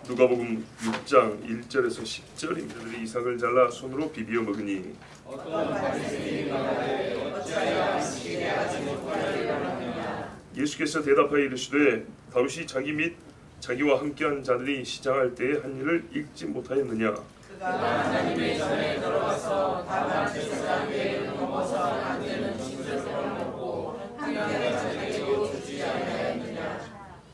누가복음 6장 1절에서 10절입니다. 이삭을 잘라 손으로 비비어 먹으니 어떤 바리새인이 말하되 어찌하여 안식일에 하지 못하느냐. 예수께서 대답하여 이르시되 다윗이 자기 및 자기와 함께한 자들이 시장할 때에 한 일을 읽지 못하였느냐. 그가 하나님의 전에 들어가서 다만 제사장 외에는 넘어서 안 되는 진술을 먹고 하나님의 자녀에게도 주지 아니하였느냐.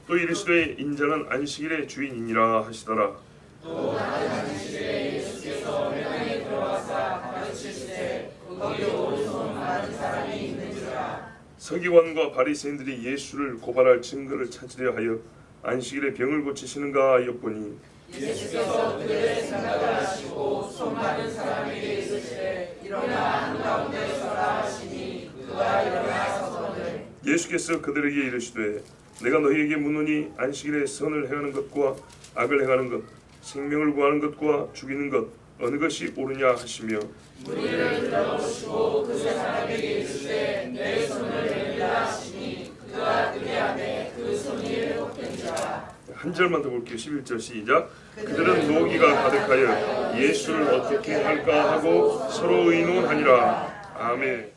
또 이르시되 인자는 안식일의 주인이니라 하시더라. 또 안식일에 예수께서 회당에 들어가사 가르치시되 거기로 오른손 많은 사람이 있는지라. 서기관과 바리새인들이 예수를 고발할 증거를 찾으려 하여 안식일에 병을 고치시는가 하였보니 예수께서 그들의 생각을 하시고 손 많은 사람에게 이르시되 일어나 한가운데 서라 하시니 그가 일어나 서거늘. 예수께서 그들에게 이르시되 내가 너희에게 묻노니 안식일에 선을 행하는 것과 악을 행하는 것, 생명을 구하는 것과 죽이는 것 어느 것이 옳으냐 하시며 무리를 들어보시고 그 사람에게 이르시되 내 손을 내밀라 하시니 그가 그리하되 그 손이 회복된지라. 한 절만 더 볼게요. 11절 시작. 그들은 노기가 가득하여 예수를 어떻게 할까 하고 서로 의논하니라. 아멘.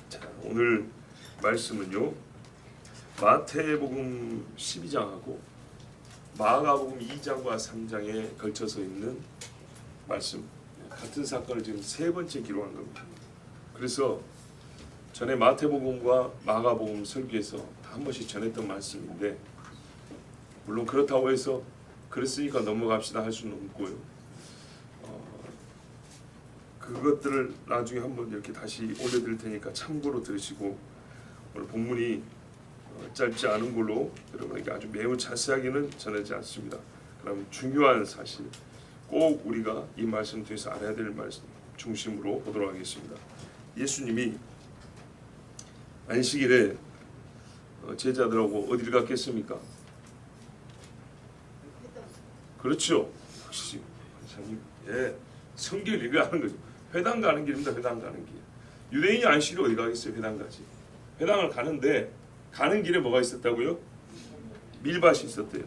자, 오늘 말씀은요, 마태복음 12장하고 마가복음 2장과 3장에 걸쳐서 있는 말씀, 같은 사건을 지금 세 번째 기록한 겁니다. 그래서 전에 마태복음과 마가복음 설교에서 다 한 번씩 전했던 말씀인데, 물론 그렇다고 해서 그랬으니까 넘어갑시다 할 수는 없고요. 그것들을 나중에 한번 이렇게 다시 올려드릴 테니까 참고로 들으시고, 오늘 본문이 짧지 않은 걸로 여러분에게 아주 매우 자세하게는 전하지 않습니다. 그럼 중요한 사실, 꼭 우리가 이 말씀 통해서 알아야 될 말씀 중심으로 보도록 하겠습니다. 예수님이 안식일에 제자들하고 어디를 갔겠습니까? 그렇죠. 역시 예, 성경을 읽어하는 거죠. 회당 가는 길입니다. 회당 가는 길. 유대인이 안식일에 어디 가겠어요? 회당 가지. 회당을 가는데 가는 길에 뭐가 있었다고요? 밀밭이 있었대요.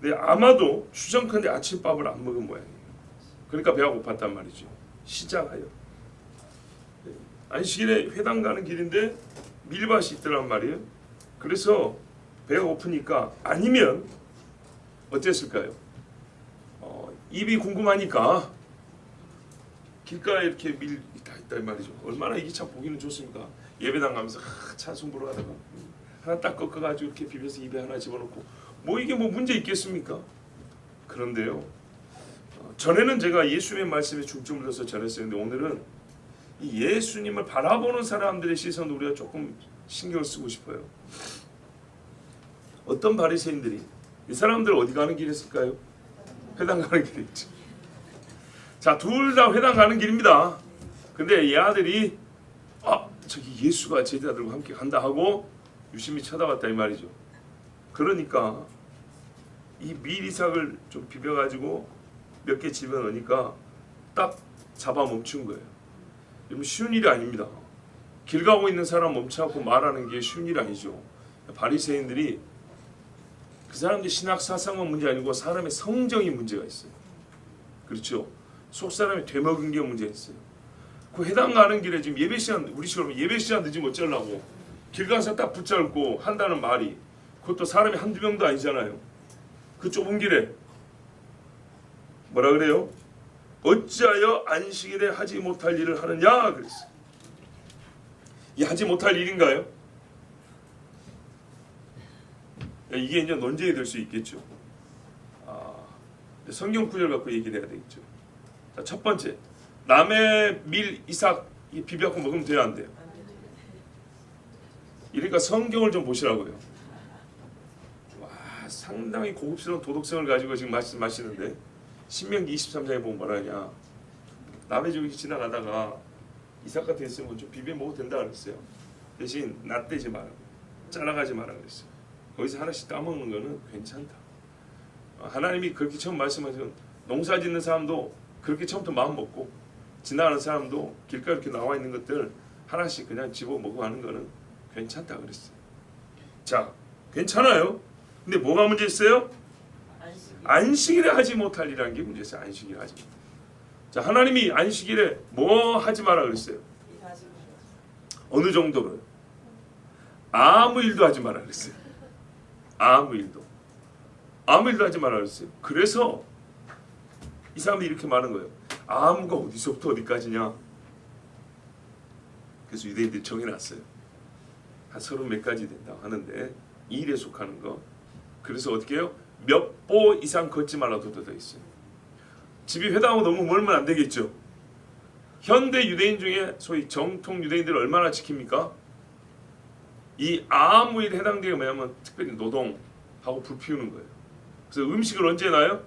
근데 아마도 추정컨대 아침밥을 안 먹은 모양이에요. 그러니까 배가 고팠단 말이죠. 시장하여. 안식일에 회당 가는 길인데 밀밭이 있더란 말이에요. 그래서 배가 고프니까, 아니면 어땠을까요? 입이 궁금하니까 길가에 이렇게 밀이 다 있단 말이죠. 얼마나 이게 참 보기는 좋습니까? 예배당 가면서 찬송 보러 가다가 하나 딱 꺾어가지고 이렇게 비벼서 입에 하나 집어넣고, 뭐 이게 뭐 문제 있겠습니까? 그런데요, 전에는 제가 예수님의 말씀에 중점을 둬서 전했었는데, 오늘은 이 예수님을 바라보는 사람들의 시선을 우리가 조금 신경을 쓰고 싶어요. 어떤 바리새인들이, 이 사람들 어디 가는 길이었을까요? 회당 가는 길이었죠. 자, 둘 다 회당 가는 길입니다. 근데 이 아들이 저기 예수가 제자들과 함께 간다 하고 유심히 쳐다봤다 이 말이죠. 그러니까 이 밀이삭을 좀 비벼가지고 몇 개 집어넣으니까 딱 잡아 멈춘 거예요. 여러분, 쉬운 일이 아닙니다. 길 가고 있는 사람 멈춰갖고 말하는 게 쉬운 일이 아니죠. 바리새인들이, 그 사람들이 신학 사상은 문제 아니고 사람의 성정이 문제가 있어요. 그렇죠? 속 사람이 되먹은 게 문제가 있어요. 그 회당 가는 길에 지금 예배 시간, 우리처럼 예배 시간 늦으면 어쩌려고 길 가서 딱 붙잡고 한다는 말이, 그것도 사람이 한두 명도 아니잖아요. 그 좁은 길에 뭐라 그래요? 어찌하여 안식일에 하지 못할 일을 하느냐 그랬어요. 이 하지 못할 일인가요? 이게 이제 논쟁이 될 수 있겠죠. 성경 구절 갖고 얘기를 해야 되겠죠. 자, 첫 번째, 남의 밀, 이삭 비벼갖고 먹으면 돼요, 안 돼요? 이러니까 성경을 좀 보시라고요. 와, 상당히 고급스러운 도덕성을 가지고 지금 말씀하시는데, 신명기 23장에 보면 뭐라 하냐, 남의 집에 지나가다가 이삭 같은 게 있으면 좀 비벼 먹어도 된다 그랬어요. 대신 낫대지 마라, 짜라가지 마라 그랬어요. 거기서 하나씩 따먹는 거는 괜찮다. 하나님이 그렇게 처음 말씀하시면, 농사 짓는 사람도 그렇게 처음부터 마음 먹고, 지나가는 사람도 길가에 이렇게 나와 있는 것들 하나씩 그냥 집어 먹고 하는 거는 괜찮다 그랬어요. 자, 괜찮아요. 근데 뭐가 문제 있어요? 안식일에 하지 못할 일이라는 게 문제였어요. 안식일에 하지 못할. 자, 하나님이 안식일에 뭐 하지 마라 그랬어요? 어느 정도로요? 아무 일도 하지 마라 그랬어요. 아무 일도 하지 마라 그랬어요. 그래서 이 사람들이 이렇게 말하는 거예요. 아무가 어디서부터 어디까지냐? 그래서 유대인들이 정해놨어요. 한 30몇 가지 된다고 하는데 이 일에 속하는 거. 그래서 어떻게 해요? 몇 보 이상 걷지 말라도 되어 있어요. 집이 회당하고 너무 멀면 안 되겠죠. 현대 유대인 중에 소위 정통 유대인들을 얼마나 지킵니까? 이 아무 일에 해당되게 뭐냐면 특별히 노동하고 불 피우는 거예요. 그래서 음식을 언제 놔요?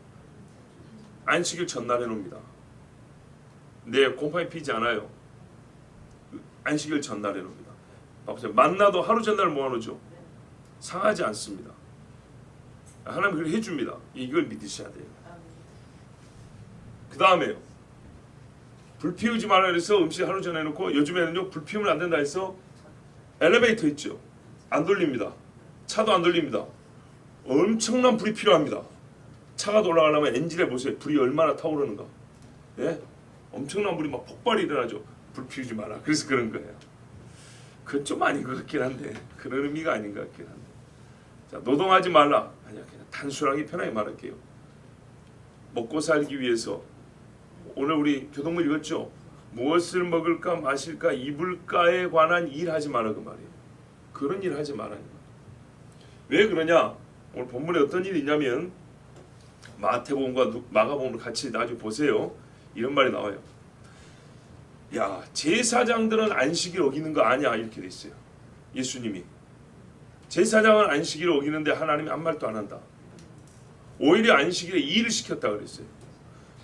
안식일 전날에 놉니다. 근데 곰팡이 피지 않아요. 안식일 전날에 놉니다. 봐보세요. 만나도 하루 전날 모아놓죠. 상하지 않습니다. 하나님 그걸 해줍니다. 이걸 믿으셔야 돼요. 그 다음에요. 불 피우지 말라 그래서 음식 하루 전에 해놓고 요즘에는요 불 피우면 안 된다 해서 엘리베이터 있죠. 안 돌립니다. 차도 안 돌립니다. 엄청난 불이 필요합니다. 차가 돌아가려면 엔진에 보세요. 불이 얼마나 타오르는가. 예? 엄청난 불이 막 폭발이 일어나죠. 불 피우지 마라. 그래서 그런 거예요. 그건 좀 아닌 것 같긴 한데 그런 의미가 아닌 것 같긴 한데. 자, 노동하지 말라. 아니야, 그냥 단순하게 편하게 말할게요. 먹고 살기 위해서 오늘 우리 교동문 읽었죠? 무엇을 먹을까 마실까 입을까에 관한 일 하지 마라 그 말이에요. 그런 일 하지 말라는 거예요. 왜 그러냐? 오늘 본문에 어떤 일이 있냐면 마태복음과 마가복음을 같이 나중에 보세요. 이런 말이 나와요. 야, 제사장들은 안식일 어기는 거 아니야 이렇게 돼 있어요. 예수님이 제사장은 안식일을 어기는데 하나님이 아무 말도 안 한다. 오히려 안식일에 일을 시켰다 그랬어요.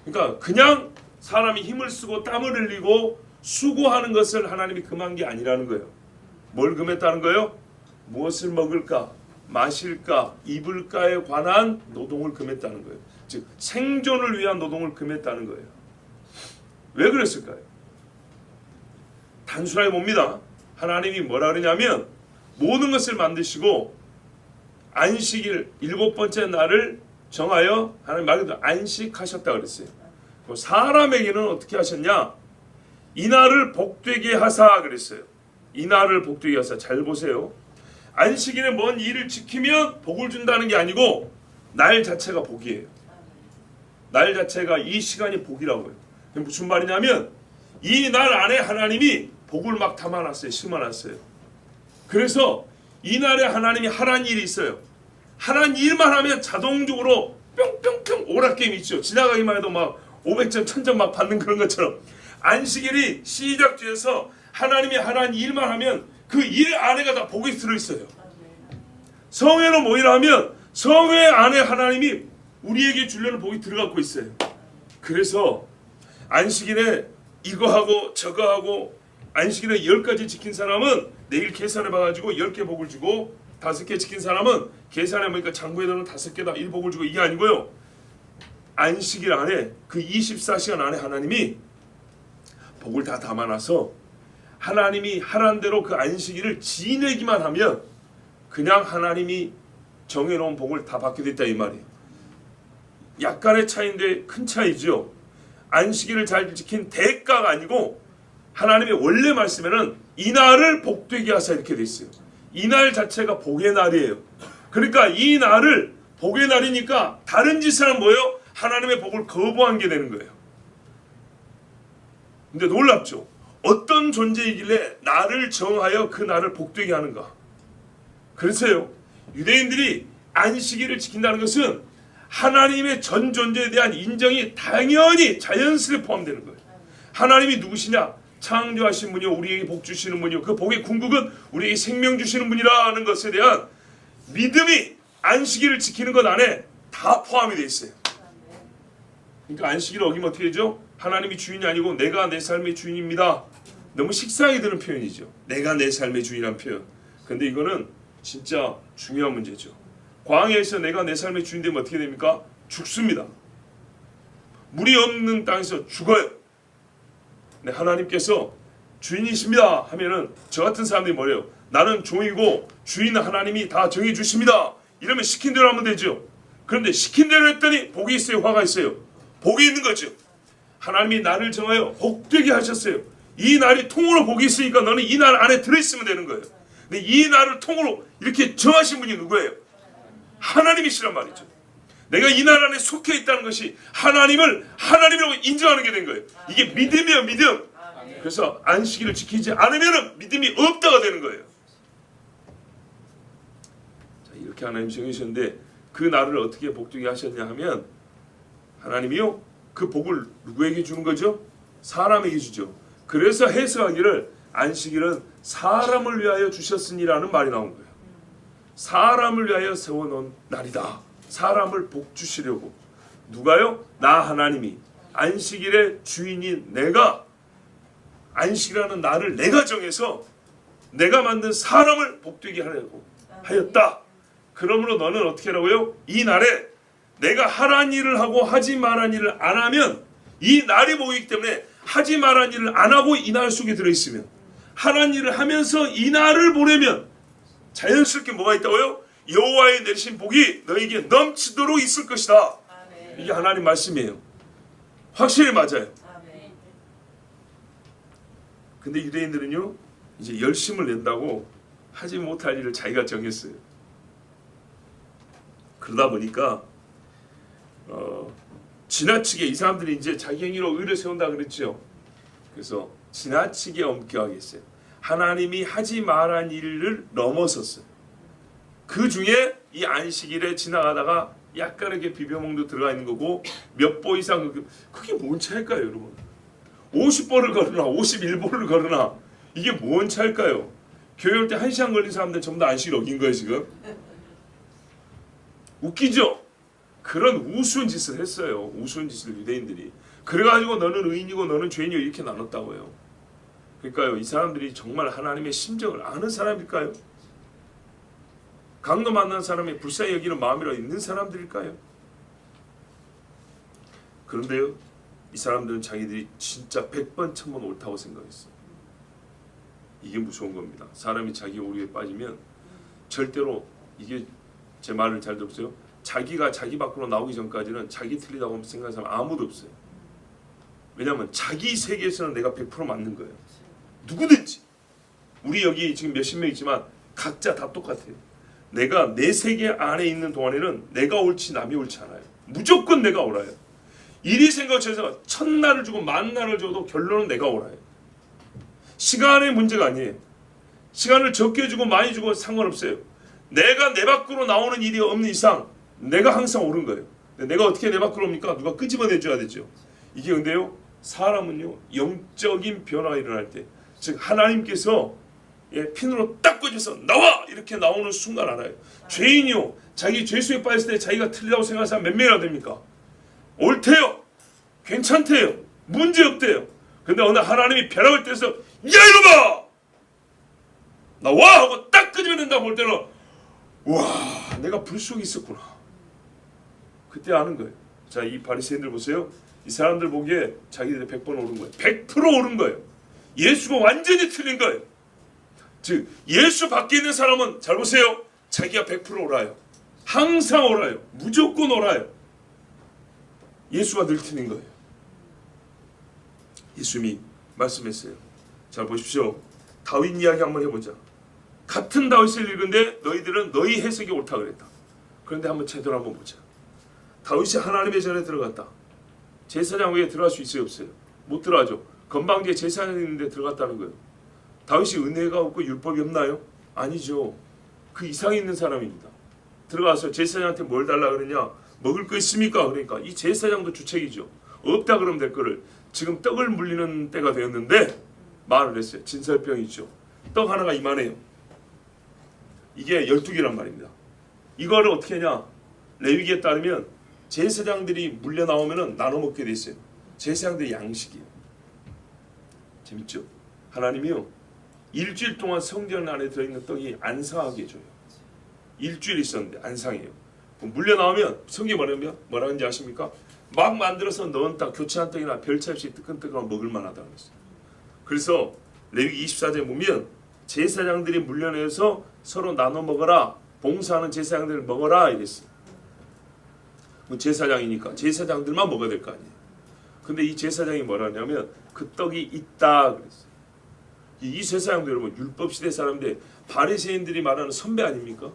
그러니까 그냥 사람이 힘을 쓰고 땀을 흘리고 수고하는 것을 하나님이 금한 게 아니라는 거예요. 뭘 금했다는 거예요? 무엇을 먹을까, 마실까, 입을까에 관한 노동을 금했다는 거예요. 즉 생존을 위한 노동을 금했다는 거예요. 왜 그랬을까요? 단순하게 봅니다. 하나님이 뭐라 그러냐면 모든 것을 만드시고 안식일 7번째 날을 정하여 하나님 말 그대로 안식하셨다 그랬어요. 사람에게는 어떻게 하셨냐? 이 날을 복되게 하사 그랬어요. 이 날을 복되게 하사. 잘 보세요. 안식일에 뭔 일을 지키면 복을 준다는 게 아니고 날 자체가 복이에요. 날 자체가 이 시간이 복이라고요. 무슨 말이냐면 이 날 안에 하나님이 복을 막 담아놨어요. 심어놨어요. 그래서 이 날에 하나님이 하라는 일이 있어요. 하라는 일만 하면 자동적으로 뿅뿅뿅 오락게임 있죠. 지나가기만 해도 막 500점 1000점 막 받는 그런 것처럼 안식일이 시작돼서 하나님이 하라는 일만 하면 그 일 안에가 다 복이 들어있어요. 성회로 모이라 하면 성회 안에 하나님이 우리에게 주려는 복이 들어가고 있어요. 그래서 안식일에 이거 하고 저거 하고 안식일에 10가지 지킨 사람은 내일 계산해 봐가지고 10개 복을 주고 5개 지킨 사람은 계산해 보니까 장부에 넣는 5개다 1복을 주고 이게 아니고요. 안식일 안에 그 24시간 안에 하나님이 복을 다 담아놔서 하나님이 하라는 대로 그 안식일을 지내기만 하면 그냥 하나님이 정해놓은 복을 다 받게 됐다 이 말이에요. 약간의 차이인데 큰 차이죠. 안식일을 잘 지킨 대가가 아니고 하나님의 원래 말씀에는 이 날을 복되게 하사 이렇게 돼 있어요. 이 날 자체가 복의 날이에요. 그러니까 이 날을 복의 날이니까 다른 짓을 하면 뭐예요? 하나님의 복을 거부한 게 되는 거예요. 근데 놀랍죠. 어떤 존재이길래 나를 정하여 그 날을 복되게 하는가. 그래서요. 유대인들이 안식일을 지킨다는 것은 하나님의 전 존재에 대한 인정이 당연히 자연스레 포함되는 거예요. 하나님이 누구시냐? 창조하신 분이요 우리에게 복 주시는 분이요 그 복의 궁극은 우리에게 생명 주시는 분이라는 것에 대한 믿음이 안식일을 지키는 것 안에 다 포함이 되어 있어요. 그러니까 안식일을 어기면 어떻게 되죠? 하나님이 주인이 아니고 내가 내 삶의 주인입니다. 너무 식상하게 드는 표현이죠. 내가 내 삶의 주인이라는 표현. 근데 이거는 진짜 중요한 문제죠. 광야에서 내가 내 삶의 주인 되면 어떻게 됩니까? 죽습니다. 물이 없는 땅에서 죽어요. 네, 하나님께서 주인이십니다 하면은 저 같은 사람들이 뭐래요? 나는 종이고 주인은 하나님이 다 정해 주십니다. 이러면 시킨 대로 하면 되죠. 그런데 시킨 대로 했더니 복이 있어요, 화가 있어요? 복이 있는 거죠. 하나님이 날을 정하여 복되게 하셨어요. 이 날이 통으로 복이 있으니까 너는 이 날 안에 들어있으면 되는 거예요. 근데 이 날을 통으로 이렇게 정하신 분이 누구예요? 하나님이시란 말이죠. 내가 이 날 안에 속해 있다는 것이 하나님을 하나님이라고 인정하는 게 된 거예요. 이게 믿음이에요, 믿음. 그래서 안식일을 지키지 않으면 믿음이 없다가 되는 거예요. 자, 이렇게 하나님 정해주셨는데 그 날을 어떻게 복되게 하셨냐 하면 하나님이요 그 복을 누구에게 주는 거죠? 사람에게 주죠. 그래서 해석하기를 안식일은 사람을 위하여 주셨으니라는 말이 나온 거예요. 사람을 위하여 세워놓은 날이다. 사람을 복 주시려고. 누가요? 나 하나님이 안식일의 주인인 내가 안식이라는 날을 내가 정해서 내가 만든 사람을 복되게 하려고 하였다. 그러므로 너는 어떻게 하라고요? 이 날에 내가 하란 일을 하고 하지 말란 일을 안 하면 이 날이 보이기 때문에 하지 말란 일을 안 하고 이 날 속에 들어있으면 하란 일을 하면서 이 날을 보내면 자연스럽게 뭐가 있다고요? 여호와의 내리신 복이 너에게 넘치도록 있을 것이다. 이게 하나님 말씀이에요. 확실히 맞아요. 근데 유대인들은요 이제 열심을 낸다고 하지 못할 일을 자기가 정했어요. 그러다 보니까 지나치게 이 사람들이 이제 자기 행위로 의를 세운다 그랬죠. 그래서 지나치게 엄격하게 했어요. 하나님이 하지 말한 일을 넘어섰어요. 그 중에 이 안식일에 지나가다가 약간의 비벼먹도 들어가 있는 거고 몇 보 이상 그게 뭔 차일까요, 여러분? 50보를 걸으나 51보를 걸으나 이게 뭔 차일까요? 교회 올 때 1시간 걸린 사람들 전부 다 안식일 어긴 거예요 지금. 웃기죠? 그런 우스운 짓을 했어요. 우스운 짓을 유대인들이. 그래가지고 너는 의인이고 너는 죄인이고 이렇게 나눴다고요. 그러니까요 이 사람들이 정말 하나님의 심정을 아는 사람일까요? 강도 만난 사람이 불쌍히 여기는 마음이라 있는 사람들일까요? 그런데요 이 사람들은 자기들이 진짜 100번 1000번 옳다고 생각했어요. 이게 무서운 겁니다. 사람이 자기 오류에 빠지면 절대로 이게 제 말을 잘 들으세요. 자기가 자기 밖으로 나오기 전까지는 자기 틀리다고 생각하는 사람 아무도 없어요. 왜냐하면 자기 세계에서는 내가 100% 맞는 거예요. 누구든지. 우리 여기 지금 몇십 명 있지만 각자 다 똑같아요. 내가 내 세계 안에 있는 동안에는 내가 옳지 남이 옳지 않아요. 무조건 내가 옳아요. 이리 생각해서 천날을 주고 만날을 줘도 결론은 내가 옳아요. 시간의 문제가 아니에요. 시간을 적게 주고 많이 주고 상관없어요. 내가 내 밖으로 나오는 일이 없는 이상 내가 항상 옳은 거예요. 내가 어떻게 내 밖으로 옵니까? 누가 끄집어내줘야 되죠. 이게 근데요 사람은요 영적인 변화가 일어날 때 즉 하나님께서 핀으로 딱 꽂아서 나와! 이렇게 나오는 순간 알아요. 죄인이요 자기 죄수에 빠졌을 때 자기가 틀리다고 생각하는 사람 몇 명이나 됩니까? 옳대요. 괜찮대요. 문제없대요. 근데 어느 하나님이 벼락을 떼서 야 이놈아! 나와! 하고 딱 끄집어낸다고 볼 때는 와 내가 불 속에 있었구나. 그때 아는 거예요. 자, 이 바리새인들 보세요. 이 사람들 보기에 자기들이 100번 옳은 거예요. 100% 옳은 거예요. 예수가 완전히 틀린 거예요. 즉 예수 밖에 있는 사람은 잘 보세요. 자기가 100% 옳아요. 항상 옳아요. 무조건 옳아요. 예수가 늘 틀린 거예요. 예수님이 말씀했어요. 자 보십시오. 다윗 이야기 한번 해보자. 같은 다윗을 읽은데 너희들은 너희 해석이 옳다 그랬다. 그런데 한번 제대로 한번 보자. 다윗이 하나님의 전에 들어갔다. 제사장 위에 들어갈 수 있어요 없어요? 못 들어가죠. 건방지게 제사장이 있는데 들어갔다는 거예요. 다윗이 은혜가 없고 율법이 없나요? 아니죠. 그 이상에 있는 사람입니다. 들어가서 제사장한테 뭘 달라 그러냐? 먹을 거 있습니까? 그러니까 이 제사장도 주책이죠. 없다 그러면 될 거를 지금 떡을 물리는 때가 되었는데 말을 했어요. 진설병이죠. 떡 하나가 이만해요. 이게 12개란 말입니다. 이거를 어떻게 하냐? 레위기에 따르면 제사장들이 물려 나오면은 나눠 먹게 돼 있어요. 제사장들이 양식이에요. 재밌죠? 하나님이요. 일주일 동안 성전 안에 들어있는 떡이 안 상하게 해줘요. 일주일 있었는데 안 상해요. 물려 나오면 성경이 뭐라 하는지 아십니까? 막 만들어서 넣은 떡, 교체한 떡이나 별 차이 없이 뜨끈뜨끈하고 먹을 만하다고 했어요. 그래서 레위기 24장에 보면 제사장들이 물려내서 서로 나눠 먹어라. 봉사하는 제사장들 먹어라 이랬어요. 뭐 제사장이니까 제사장들만 먹어야 될 거 아니에요. 근데 이 제사장이 뭐라냐면 그 떡이 있다 그랬어요. 이 제사장들 여러분 율법 시대 사람들 바리새인들이 말하는 선배 아닙니까?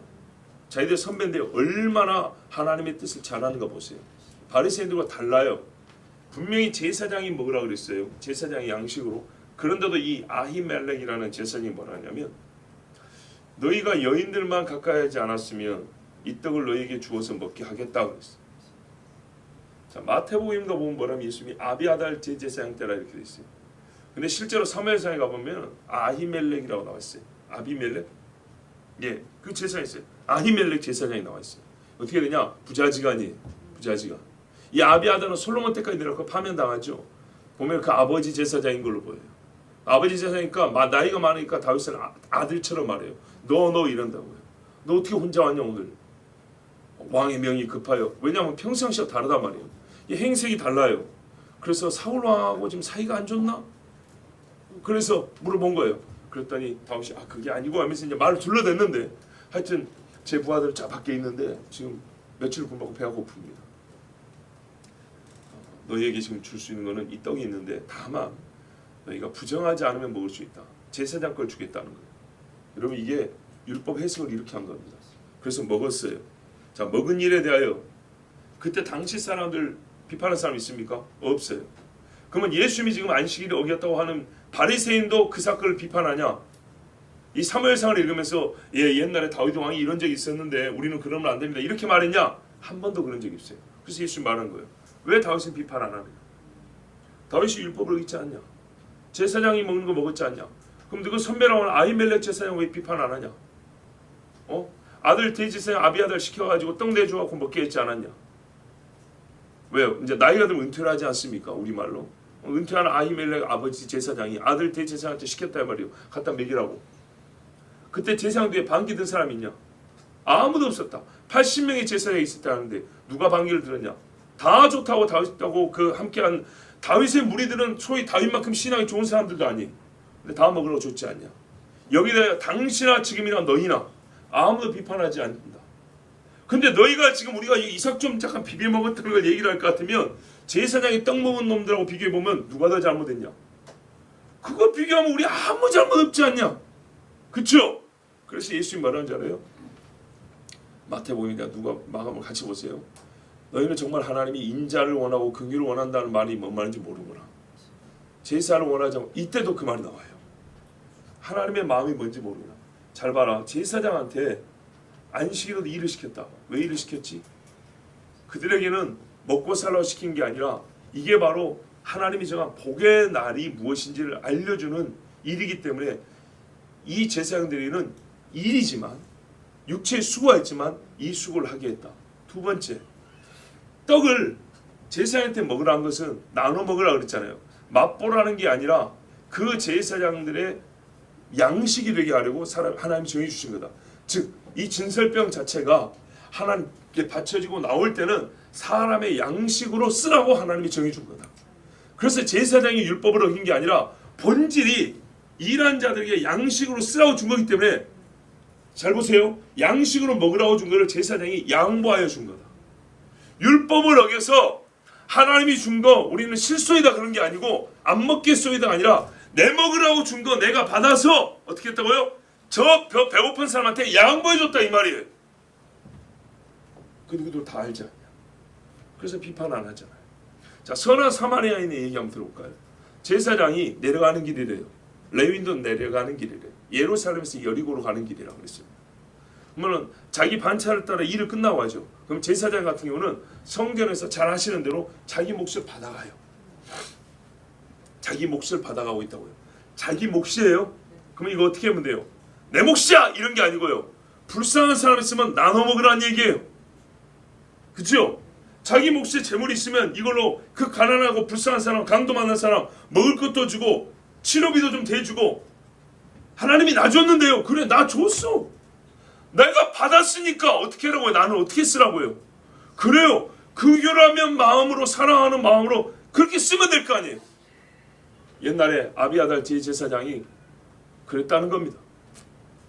자기들 선배인데 얼마나 하나님의 뜻을 잘하는가 보세요. 바리새인들과 달라요. 분명히 제사장이 먹으라 그랬어요. 제사장이 양식으로. 그런데도 이 아히멜렉이라는 제사장이 뭐라냐면 너희가 여인들만 가까이 하지 않았으면 이 떡을 너희에게 주어서 먹게 하겠다고 그랬어요. 자, 마태복음인가 보면 뭐라면 예수님이 아비아달 제사장 때라 이렇게 돼 있어요. 근데 실제로 사무엘상에 가보면 아히멜렉이라고 나와 있어요. 아비멜렉? 예, 그 제사장이 있어요. 아히멜렉 제사장이 나와 있어요. 어떻게 되냐? 부자지간이에요. 부자지간. 이 아비아달은 솔로몬 때까지 내려가 파면당하죠. 보면 그 아버지 제사장인 걸로 보여요. 아버지 제사장이니까 나이가 많으니까 다윗은 아들처럼 말해요. 너 이런다고요. 너 어떻게 혼자 왔냐 오늘? 왕의 명이 급하여. 왜냐하면 평상시와 다르단 말이에요. 이 행색이 달라요. 그래서 사울 왕하고 지금 사이가 안 좋나? 그래서 물어본 거예요. 그랬더니 다윗이 그게 아니고 하면서 이제 말을 둘러댔는데 하여튼 제 부하들 저 밖에 있는데 지금 며칠 굶고 배가 고픕니다. 너희에게 지금 줄 수 있는 거는 이 떡이 있는데 다만 너희가 부정하지 않으면 먹을 수 있다. 제사장 걸 주겠다는 거예요. 여러분 이게 율법 해석을 이렇게 한 겁니다. 그래서 먹었어요. 자, 먹은 일에 대하여 그때 당시 사람들 비판할 사람 있습니까? 없어요. 그러면 예수님이 지금 안식일을 어겼다고 하는 바리새인도 그 사건을 비판하냐? 이 사무엘상을 읽으면서 옛날에 다윗 왕이 이런 적이 있었는데 우리는 그러면 안 됩니다. 이렇게 말했냐? 한 번도 그런 적이 없어요. 그래서 예수님 말한 거예요. 왜 다윗은 비판 안 하느냐? 다윗이 율법을 어겼지 않냐? 제사장이 먹는 거 먹었지 않냐? 그럼 누구 선배라고 하는 아히멜렉 제사장 왜 비판 안 하냐? 아들 대제사장 아비아달 시켜가지고 떡 내줘갖고 먹게 했지 않았냐? 왜요? 이제 나이가 들면 은퇴를 하지 않습니까? 우리말로. 은퇴하는 아히멜렉 아버지 제사장이 아들 대제사장한테 시켰단 말이에요. 갖다 먹이라고. 그때 제사장 뒤에 반기 든 사람이 있냐? 아무도 없었다. 80명의 제사장이 있었다는데 누가 반기를 들었냐? 다 좋다고 다윗하고 그 함께한 다윗의 무리들은 소위 다윗만큼 신앙이 좋은 사람들도 아니에요. 근데 다 먹으라고 줬지 않냐? 여기다 당신이나 지금이나 너희나 아무도 비판하지 않는다. 근데 너희가 지금 우리가 이삭 좀 잠깐 비벼 먹었다는 걸 얘기를 할 것 같으면 제사장이 떡 먹은 놈들하고 비교해 보면 누가 더 잘못했냐? 그거 비교하면 우리 아무 잘못 없지 않냐? 그렇죠? 그래서 예수님 말하는 줄 알아요? 마태복음이니까 누가 마감을 같이 보세요. 너희는 정말 하나님이 인자를 원하고 긍휼을 원한다는 말이 뭔 말인지 모르구나. 제사를 원하지 않고 이때도 그 말이 나와요. 하나님의 마음이 뭔지 모르구나. 잘 봐라. 제사장한테 안식일에도 일을 시켰다. 왜 일을 시켰지? 그들에게는 먹고 살라고 시킨 게 아니라 이게 바로 하나님이 정한 복의 날이 무엇인지를 알려주는 일이기 때문에 이 제사장들에게는 일이지만 육체의 수고가 있지만 이 수고를 하게 했다. 두 번째, 떡을 제사장한테 먹으라 한 것은 나눠 먹으라 그랬잖아요. 맛보라는 게 아니라 그 제사장들의 양식이 되게 하려고 하나님이 정해주신 거다. 즉 이 진설병 자체가 하나님께 바쳐지고 나올 때는 사람의 양식으로 쓰라고 하나님이 정해준 거다. 그래서 제사장이 율법을 어긴 게 아니라 본질이 일한 자들에게 양식으로 쓰라고 준 거기 때문에 잘 보세요. 양식으로 먹으라고 준 거를 제사장이 양보하여 준 거다. 율법을 어겨서 하나님이 준 거 우리는 실소이다 그런 게 아니고 안 먹겠소이다가 아니라 내 먹으라고 준 거 내가 받아서 어떻게 했다고요? 저 배고픈 사람한테 양보해줬다 이 말이에요. 그 누구도 다 알지 않냐. 그래서 비판 안 하잖아요. 자, 선한 사마리아인의 얘기 한번 들어볼까요? 제사장이 내려가는 길이래요. 레위인도 내려가는 길이래요. 예루살렘에서 여리고로 가는 길이라고 그랬어요. 그러면 자기 반차를 따라 일을 끝나고 하죠. 그럼 제사장 같은 경우는 성경에서 잘 하시는 대로 자기 몫을 받아가요. 자기 몫을 받아가고 있다고요. 자기 몫이에요? 그럼 이거 어떻게 하면 돼요? 내 몫이야! 이런 게 아니고요. 불쌍한 사람 있으면 나눠 먹으라는 얘기예요. 그렇죠? 자기 몫에 재물이 있으면 이걸로 그 가난하고 불쌍한 사람, 강도 많은 사람 먹을 것도 주고 치료비도 좀 대주고 하나님이 나 줬는데요. 그래 나 줬어. 내가 받았으니까 어떻게 하라고요? 나는 어떻게 쓰라고요? 그래요. 긍휼하면 마음으로 사랑하는 마음으로 그렇게 쓰면 될 거 아니에요. 옛날에 아비아달 제사장이 그랬다는 겁니다.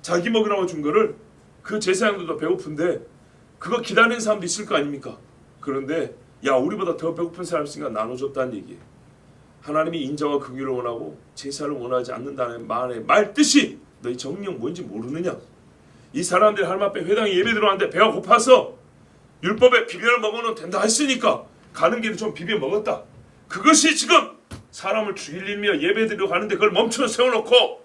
자기 먹으라고 준 거를 그 제사장들도 배고픈데 그거 기다리는 사람도 있을 거 아닙니까? 그런데 야 우리보다 더 배고픈 사람 있으니까 나눠줬다는 얘기예요. 하나님이 인자와 긍휼을 원하고 제사를 원하지 않는다는 말 뜻이 너희 정령 뭔지 모르느냐. 이 사람들이 하나님 앞에 회당에 예배 들어왔는데 배가 고파서 율법에 비벼 먹으면 된다 했으니까 가는 길에 좀 비벼 먹었다. 그것이 지금 사람을 죽일 일이며 예배 드리러 가는데 그걸 멈춰 세워놓고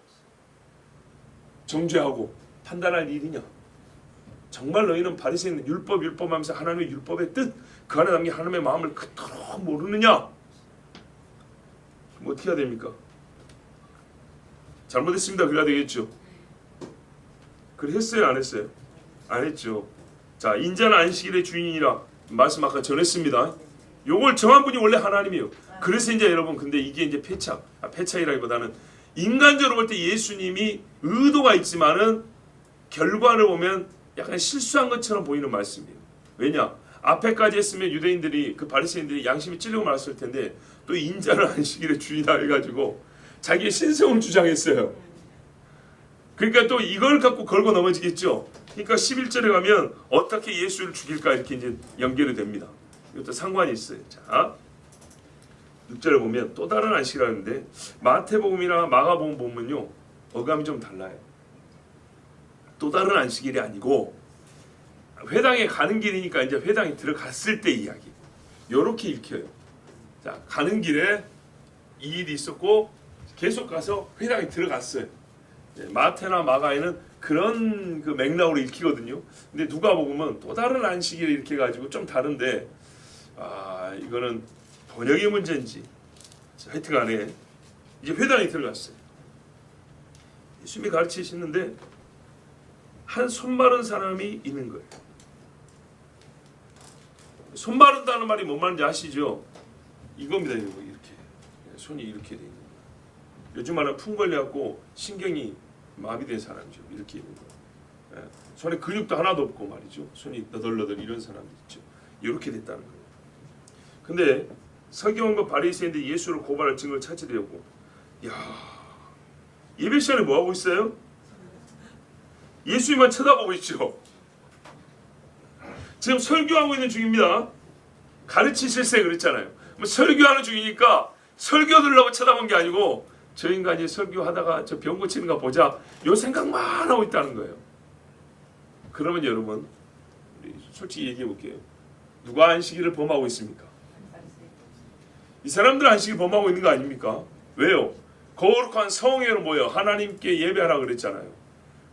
정죄하고 판단할 일이냐. 정말 너희는 바리새인 율법 하면서 하나님의 율법의 뜻, 그 안에 담긴 하나님의 마음을 그토록 모르느냐. 뭐 어떻게 해야 됩니까? 잘못했습니다. 그래야 되겠죠. 그래 했어요? 안 했어요? 안 했죠. 자, 인자는 안식일의 주인이라 말씀 아까 전했습니다. 요걸 정한 분이 원래 하나님이에요. 그래서 이제 여러분 근데 이게 이제 패착이라기보다는 인간적으로 볼 때 예수님이 의도가 있지만은 결과를 보면 약간 실수한 것처럼 보이는 말씀이에요. 왜냐? 앞에까지 했으면 유대인들이 그 바리새인들이 양심이 찔리고 말았을 텐데 또 인자를 안식일의 주인이다 해가지고 자기의 신성을 주장했어요. 그러니까 또 이걸 갖고 걸고 넘어지겠죠. 그러니까 11절에 가면 어떻게 예수를 죽일까 이렇게 이제 연결이 됩니다. 이것도 상관이 있어요. 자, 6절에 보면 또 다른 안식이라는데 마태복음이나 마가복음 보면요 어감이 좀 달라요. 또 다른 안식일이 아니고 회당에 가는 길이니까 이제 회당에 들어갔을 때 이야기. 요렇게 읽혀요. 자, 가는 길에 이 일이 있었고 계속 가서 회당에 들어갔어요. 마태나 마가에는 그런 그 맥락으로 읽히거든요. 근데 누가복음은 또 다른 안식일 이렇게 가지고 좀 다른데 이거는 번역의 문제인지 하여튼간에 이제 회당에 들어갔어요. 예수님이 가르치시는데 한 손마른 사람이 있는 거예요. 손마른다는 말이 뭔 말인지 아시죠? 이겁니다. 이거 이렇게 손이 이렇게 돼 있는 거예요. 요즘 말하면 풍 걸려갖고 신경이 마비된 사람이죠. 이렇게 있는 거예요. 예. 손에 근육도 하나도 없고 말이죠. 손이 너덜너덜 이런 사람도 있죠. 이렇게 됐다는 거예요. 근데 서기관과 바리새인들이 예수를 고발할 증거를 찾으려고 예배 시간에 뭐 하고 있어요? 예수님만 쳐다보고 있죠. 지금 설교하고 있는 중입니다. 가르치실세 그랬잖아요. 설교하는 중이니까 설교 들으려고 쳐다본 게 아니고 저 인간이 설교하다가 저 병 고치는 거 보자 요 생각만 하고 있다는 거예요. 그러면 여러분 우리 솔직히 얘기해 볼게요. 누가 안식일을 범하고 있습니까? 이 사람들 안식일 범하고 있는 거 아닙니까? 왜요? 거룩한 성회로 모여 하나님께 예배하라 그랬잖아요.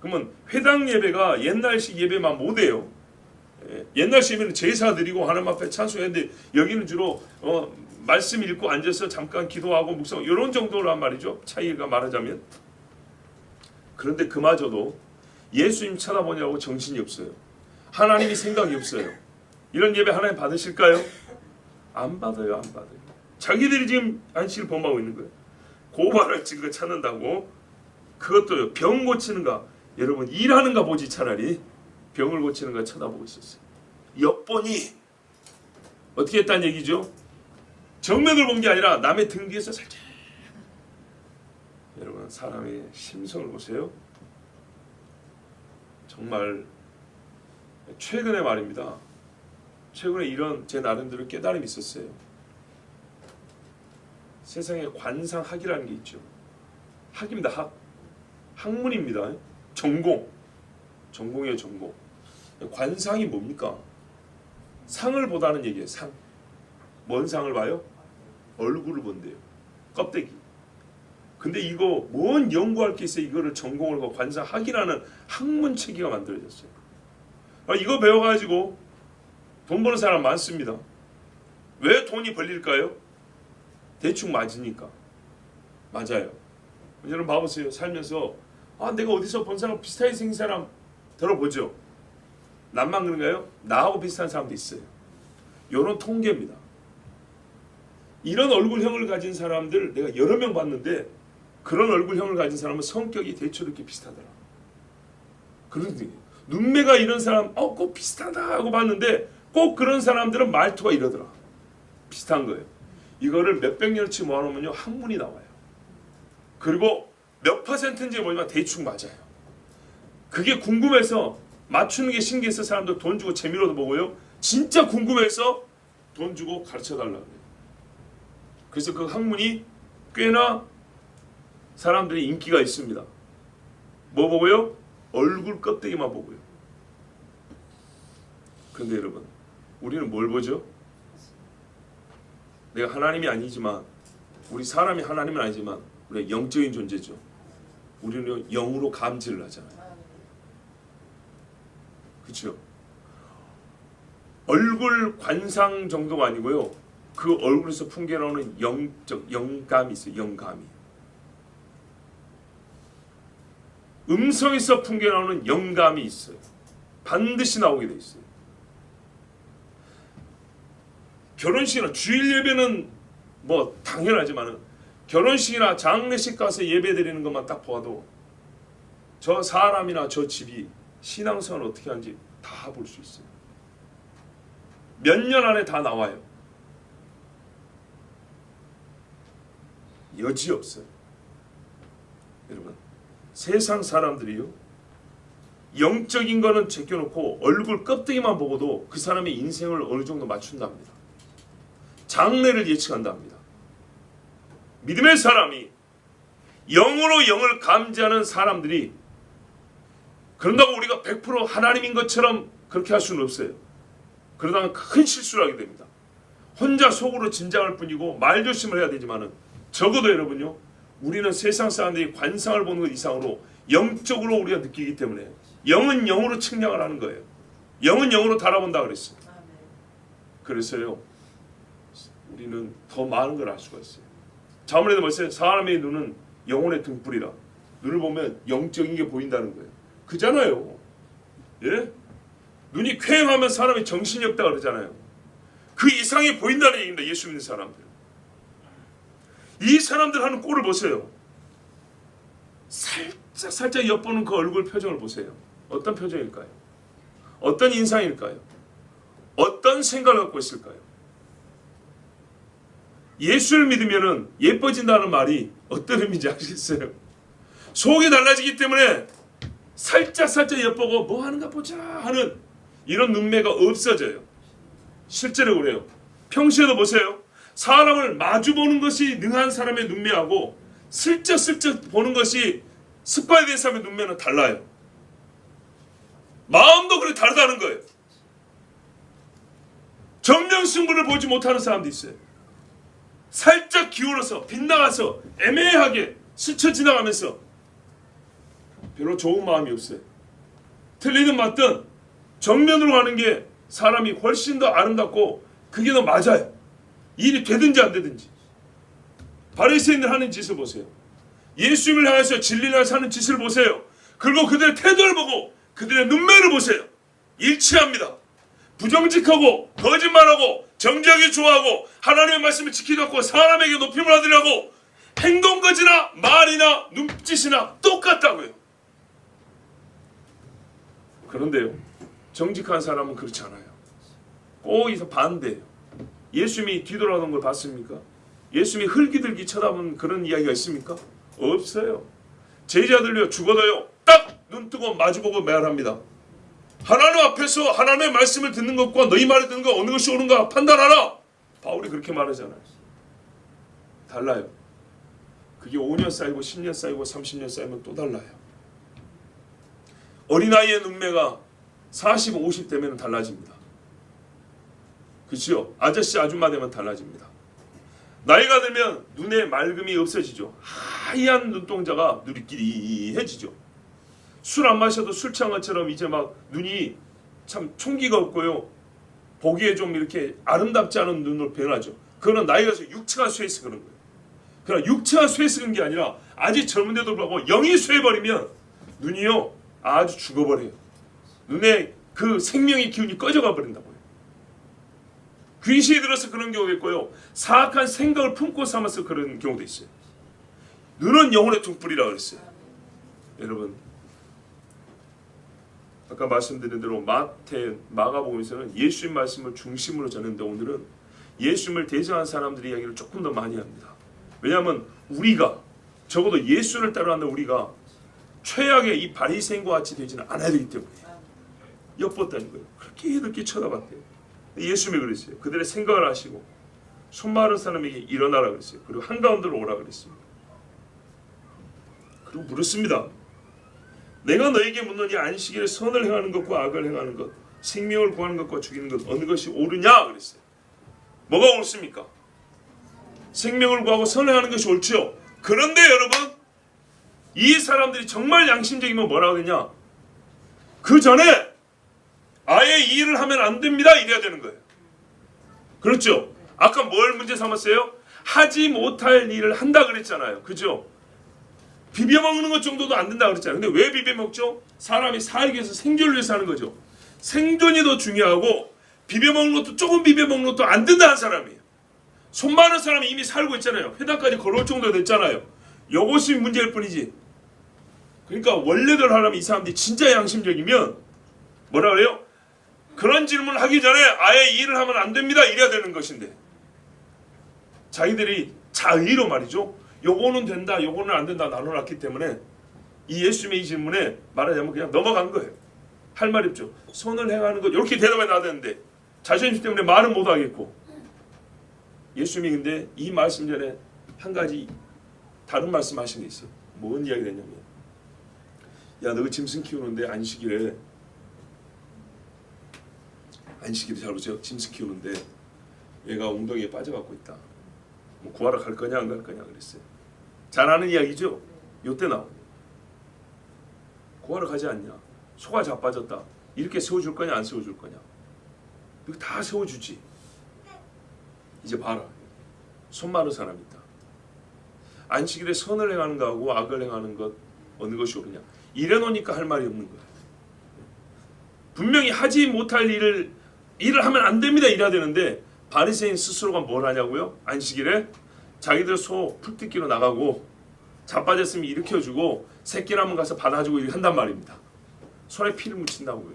그러면 회당 예배가 옛날식 예배만 못해요. 옛날식 예배는 제사 드리고 하나님 앞에 찬송했는데 여기는 주로 말씀 읽고 앉아서 잠깐 기도하고 묵상 이런 정도란 말이죠. 차이가 말하자면. 그런데 그마저도 예수님 쳐다보냐고 정신이 없어요. 하나님이 생각이 없어요. 이런 예배 하나님 받으실까요? 안 받아요. 안 받아요. 자기들이 지금 안식일 범하고 있는 거예요. 고발할 증거 찾는다고. 그것도요. 병 고치는가. 여러분 일하는가 보지 차라리. 병을 고치는가 쳐다보고 있었어요. 엿보니 어떻게 했다는 얘기죠? 정면을 본 게 아니라 남의 등 뒤에서 살짝. 여러분 사람의 심성을 보세요. 정말 최근에 말입니다. 최근에 이런 제 나름대로 깨달음이 있었어요. 세상에 관상학이라는 게 있죠. 학입니다. 학. 학문입니다. 전공이에요. 전공. 관상이 뭡니까? 상을 보다는 얘기예요. 상. 뭔 상을 봐요? 얼굴을 본대요. 껍데기. 근데 이거 뭔 연구할 게 있어요. 이거를 전공을 하고 관상학이라는 학문 체계가 만들어졌어요. 이거 배워가지고 돈 버는 사람 많습니다. 왜 돈이 벌릴까요? 대충 맞으니까. 맞아요. 여러분 봐보세요. 살면서 내가 어디서 본 사람 비슷하게 생긴 사람 들어보죠. 남만 그런가요? 나하고 비슷한 사람도 있어요. 이런 통계입니다. 이런 얼굴형을 가진 사람들 내가 여러 명 봤는데 그런 얼굴형을 가진 사람은 성격이 대체로 이렇게 비슷하더라. 그런데 눈매가 이런 사람 꼭 비슷하다 하고 봤는데 꼭 그런 사람들은 말투가 이러더라. 비슷한 거예요. 이거를 몇백 년치 모아놓으면요 학문이 나와요. 그리고 몇 퍼센트인지 모르지만 대충 맞아요. 그게 궁금해서 맞추는 게 신기해서 사람들 돈 주고 재미로도 보고요. 진짜 궁금해서 돈 주고 가르쳐달라 그래요. 그래서 그 학문이 꽤나 사람들이 인기가 있습니다. 뭐 보고요? 얼굴 껍데기만 보고요. 그런데 여러분, 우리는 뭘 보죠? 내가 하나님이 아니지만, 우리 사람이 하나님은 아니지만 우리가 영적인 존재죠. 우리는 영으로 감지를 하잖아요. 그렇죠? 얼굴 관상 정도가 아니고요. 그 얼굴에서 풍겨나오는 영적 영감이 있어요. 영감이. 음성에서 풍겨나오는 영감이 있어요. 반드시 나오게 돼 있어요. 결혼식이나 주일 예배는 뭐 당연하지만은 결혼식이나 장례식 가서 예배 드리는 것만 딱 봐도 저 사람이나 저 집이 신앙생활을 어떻게 하는지 다 볼 수 있어요. 몇 년 안에 다 나와요. 여지 없어요. 여러분, 세상 사람들이요, 영적인 거는 제껴놓고 얼굴 껍데기만 보고도 그 사람의 인생을 어느 정도 맞춘답니다. 장래를 예측한답니다. 믿음의 사람이 영으로 영을 감지하는 사람들이, 그런다고 우리가 100% 하나님인 것처럼 그렇게 할 수는 없어요. 그러다가 큰 실수를 하게 됩니다. 혼자 속으로 짐작할 뿐이고 말조심을 해야 되지만은, 적어도 여러분요, 우리는 세상 사람들이 관상을 보는 것 이상으로 영적으로 우리가 느끼기 때문에 영은 영으로 측량을 하는 거예요. 영은 영으로 달아본다 그랬어요. 그래서요, 우리는 더 많은 걸 알 수가 있어요. 자문에도 벌써 사람의 눈은 영혼의 등불이라, 눈을 보면 영적인 게 보인다는 거예요. 그잖아요. 예? 눈이 쾌행하면 사람이 정신이 없다 그러잖아요. 그 이상이 보인다는 얘기입니다. 예수 믿는 사람들. 이 사람들 하는 꼴을 보세요. 살짝 엿보는 그 얼굴 표정을 보세요. 어떤 표정일까요? 어떤 인상일까요? 어떤 생각을 갖고 있을까요? 예수를 믿으면은 예뻐진다는 말이 어떤 의미인지 아시겠어요? 속이 달라지기 때문에 살짝 엿보고 뭐 하는가 보자 하는 이런 눈매가 없어져요. 실제로 그래요. 평소에도 보세요. 사람을 마주보는 것이 능한 사람의 눈매하고 슬쩍 보는 것이 습관이 된 사람의 눈매는 달라요. 마음도 그렇게 다르다는 거예요. 정명승부를 보지 못하는 사람도 있어요. 살짝 기울어서 빗나가서 애매하게 스쳐 지나가면서 별로 좋은 마음이 없어요. 틀리든 맞든 정면으로 가는 게 사람이 훨씬 더 아름답고 그게 더 맞아요. 일이 되든지 안 되든지. 바리새인들 하는 짓을 보세요. 예수님을 향해서 진리를 향해서 하는 짓을 보세요. 그리고 그들의 태도를 보고 그들의 눈매를 보세요. 일치합니다. 부정직하고 거짓말하고 정직하게 좋아하고 하나님의 말씀을 지키지 않고 사람에게 높임을 얻으려고 행동거지나 말이나 눈짓이나 똑같다고요. 그런데요, 정직한 사람은 그렇지 않아요. 꼭 이서 반대예요. 예수님이 뒤돌아오는 걸 봤습니까? 예수님이 흘기들기 쳐다본 그런 이야기가 있습니까? 없어요. 제자들요, 죽어도요, 딱 눈 뜨고 마주보고 말합니다. 하나님 앞에서 하나님의 말씀을 듣는 것과 너희 말을 듣는 것 어느 것이 옳은가 판단하라. 바울이 그렇게 말하잖아요. 달라요. 그게 5년 쌓이고 10년 쌓이고 30년 쌓이면 또 달라요. 어린아이의 눈매가 40, 50 되면 달라집니다. 그렇죠? 아저씨, 아줌마 되면 달라집니다. 나이가 들면 눈에 맑음이 없어지죠. 하얀 눈동자가 누리끼리해지죠. 술 안 마셔도 술 취한 것처럼 이제 막 눈이 참 총기가 없고요. 보기에 좀 이렇게 아름답지 않은 눈으로 변하죠. 그거는 나이가 들어서 육체가 쇠해서 그런 거예요. 그러나 육체가 쇠해서 그런 게 아니라 아직 젊은데도 불구하고 영이 쇠해버리면 눈이요, 아주 죽어버려요. 눈에 그 생명의 기운이 꺼져가 버린다고요. 귀신이 들어서 그런 경우도 있고요. 사악한 생각을 품고 삼아서 그런 경우도 있어요. 눈은 영혼의 등불이라고 그랬어요. 여러분, 아까 말씀드린 대로 마가복음에서는 예수님 말씀을 중심으로 전했는데 오늘은 예수님을 대적한 사람들의 이야기를 조금 더 많이 합니다. 왜냐하면 우리가, 적어도 예수를 따라하는 우리가 최악의 이 바리새인과 같이 되지는 않아야 되기 때문에 엿봤다는 거예요. 그렇게 쳐다봤대요. 예수님이 그랬어요. 그들의 생각을 하시고 손마른 사람에게 일어나라 그랬어요. 그리고 한가운데로 오라 그랬습니다. 그리고 물었습니다. 내가 너에게 묻노니 안식일에 선을 행하는 것과 악을 행하는 것, 생명을 구하는 것과 죽이는 것 어느 것이 옳으냐 그랬어요. 뭐가 옳습니까? 생명을 구하고 선을 행하는 것이 옳죠. 그런데 여러분, 이 사람들이 정말 양심적이면 뭐라고 하느냐? 그 전에 아예 이 일을 하면 안 됩니다 이래야 되는 거예요. 그렇죠? 아까 뭘 문제 삼았어요? 하지 못할 일을 한다 그랬잖아요. 그죠? 비벼 먹는 것 정도도 안 된다 그랬잖아요. 근데 왜 비벼 먹죠? 사람이 살기 위해서 생존을 위해서 하는 거죠. 생존이 더 중요하고 비벼 먹는 것도 조금 비벼 먹는 것도 안 된다는 사람이에요. 손 많은 사람이 이미 살고 있잖아요. 회당까지 걸어올 정도 됐잖아요. 이것이 문제일 뿐이지. 그러니까 원래대로 하려면 이 사람들이 진짜 양심적이면 뭐라 그래요? 그런 질문을 하기 전에 아예 이 일을 하면 안 됩니다 이래야 되는 것인데 자기들이 자의로 말이죠. 요거는 된다 요거는 안 된다 나눠놨기 때문에 이 예수님의 이 질문에 말하자면 그냥 넘어간 거예요. 할 말이 없죠. 선을 행하는 것 이렇게 대답해 놔야 되는데 자존심 때문에 말은 못하겠고 예수님이 근데 이 말씀 전에 한 가지 다른 말씀 하신 게 있어요. 뭔 이야기 되냐면 야 너 짐승 키우는데 안식일에 잘 보세요. 짐승 키우는데 얘가 웅덩이에 빠져갖고 있다. 뭐 구하러 갈 거냐 안 갈 거냐 그랬어요. 잘 아는 이야기죠. 요때 나옵니다. 구하러 가지 않냐. 소가 자빠졌다. 이렇게 세워줄 거냐 안 세워줄 거냐. 이거 다 세워주지. 이제 봐라. 손 많은 사람이 있다. 안식일에 선을 행하는 것하고 악을 행하는 것 어느 것이 옳으냐. 이래놓으니까 할 말이 없는 거예요. 분명히 하지 못할 일을 하면 안 됩니다 이래야 되는데 바리새인 스스로가 뭘 하냐고요? 안식일에 자기들 소 풀 뜯기로 나가고 자빠졌으면 일으켜주고 새끼라면 가서 받아주고 이렇게 한단 말입니다. 손에 피를 묻힌다고요.